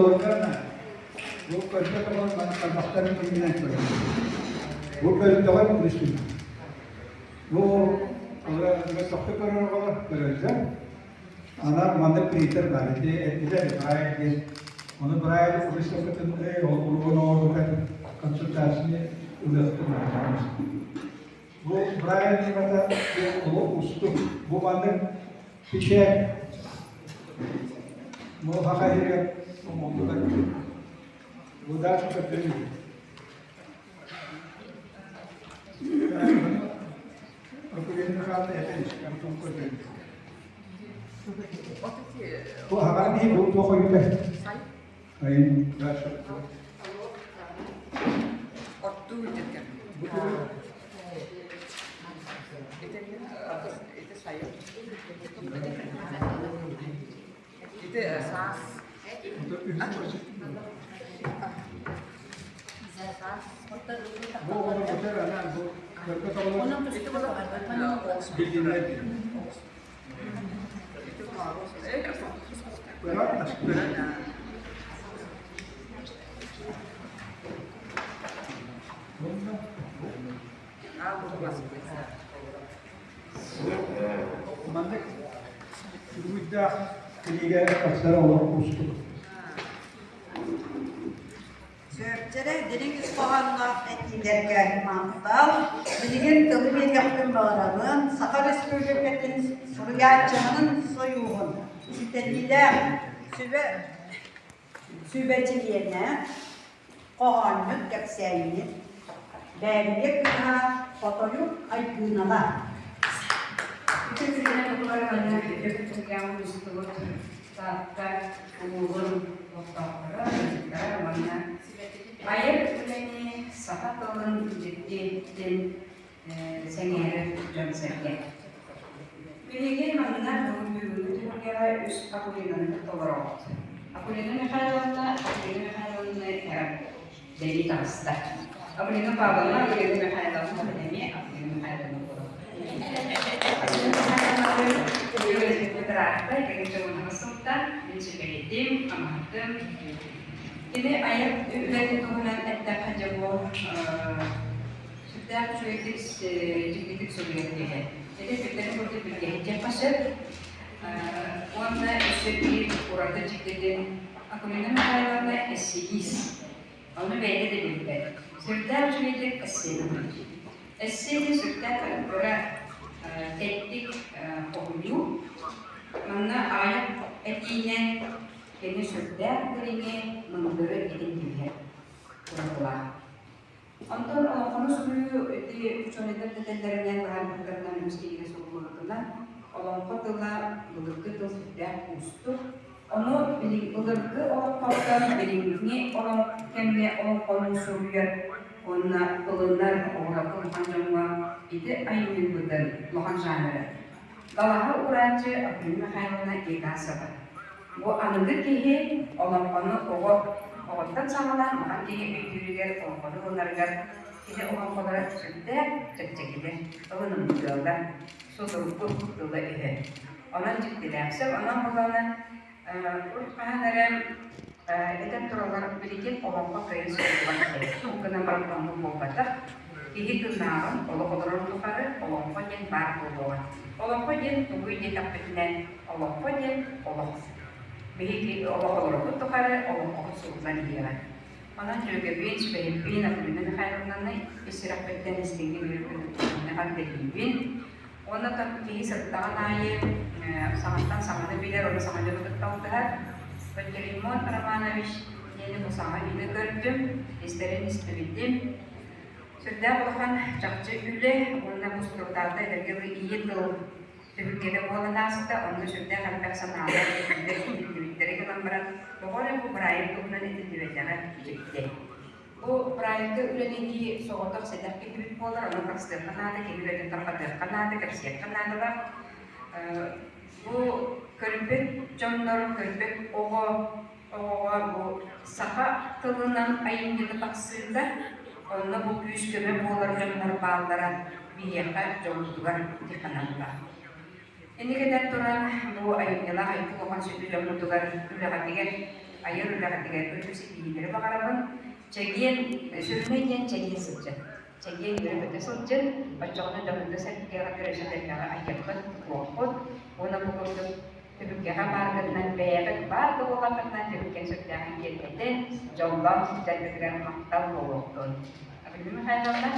Sorularına bu karışık olan kaynakların bilgilen koyuyor. Bu bölümde var mı Müslüman? Bu sohbet olarak göreceğim. Ana mandık priter gayeti etkiler gayet onu buraya sohbetinde olduğunu orada konsultasyonu ulaştırmaya bu buraya nimada bu ustu bu mandık bir şey bu hakikaten bu da çok önemli. Okuyanın halde efendim çıkartım koyuyor. Bu haber değil, bu koyuyor. Hayır, başka. Ortu dekat. Itu saya. Itu sas. Bu onu götür ana bu. Onun itu kalau Bildiğinler. itu harus Berat aku masih bisa. mandık bu iddia liga aksara olan ustu. Söğütçere dilin üstağanlar etkilerken mantıkal, dilin tılı bir yakın bağıralım, Sakar Respublika'nın Suriyatçının soyuğun, şiddetiyle sübeciliğine, kohanlık yapsayını, belirli günah, fotoğraf aygınalar. Bütün Türkiye'nin okullarına bir yang disebut tata umurun waktu sekarang mana ayat ini sahabat tahun jadi sengere dan sengere. Bilgi mana dulu Türkiye üst akulinan tolorot. Akulinan hayalna jadi tasda. Akulinan pabana akulinan hayalna demi akulinan hayalna. Terakhir kita mengesahkan inspiratif, amatem. Ini ayat dari Tuhan ada kajabu sudah sudah sedikit sulit ya. Jadi kita perlu berjaya pasal. Wanda istri kurang terjadi. Aku minta ayatnya esis. Onu beda de bildi. Sudah sudah kesin. Esis sudah terkira teknik konuyu. Mana ayat etinya ini sudah keringe menurut identitas kurang. Antar kalau sudah itu contohnya tentang bahan makanan mesti kita suruh makan. Kalau patutlah begitu sudah ustuk. Ono pilih begitu orang patut pilihnya orang kemnya orang kalau suruh ona benar orang panjangnya itu ayat benar makan sana. Kalau orang je apalagi hayalnya ikasah. Bu anıdır ki olan konu oğuldan sağlanan makan ki büyüler olan konu bunlarga ki olan kadar sütte çekçekide onun müdahale sorup kurtuldu ihe. Onun ciddilerse onun bulanın urtmahanlarım eden turlar birikip olan pakayı sorulan bu kadar baktan bu boğada Ihi tunarang, Allah kotoran tukar, Allah kojen bar bodoan. Allah kojen tunggu di tapetnya, Allah kojen, Allah. Bihi Allah kotoran tukar, Allah kotoran sultan dia. Mana juga bin sebagai bin atau bin khairun nanti istirahat pedan istinggi dengan bin. Ona tak kihi serta naye sangat sangat bila orang sangat jauh bertahun tahun. Penjelimun ramana wish ini bersama ini kerja istirin. Sudah bahkan cakcik ule, orang muslimlarda dari iya tu, kita boleh nasta, orang sudah kan persana dari kelambaran, pokoknya aku berai tu nanti itu diwajibkan jadi. Bu berai tu udah tinggi, soalnya sedang kita pola, orang pasti kenal, kita udah tempat kenal, kerja kenal lah. Bu keripik, condor keripik, bu saka turunan ayam kita taksirda. Onda bu güçlüme boğularımlar bağlara bir yaka jauh di kanalda. Ini kita turan bu ayat nila ayat ko kan sibi jauh tugar tular katigan ayır ulagatı ötüsü iyileri bakarımın çekiyen sürüneyken çekiyen sıçın. Çekiyen yürü öte sıçın. Açıklı dağında serpikaya kreşelerine ayyakın korkut. Ona bu konuda Türkiye'ye marketden beyefek var da bu marketden Türkiye sürtüyen yerinde jomban sürtüyen maktal olurdu. Abi bilmiyorum hayranlar.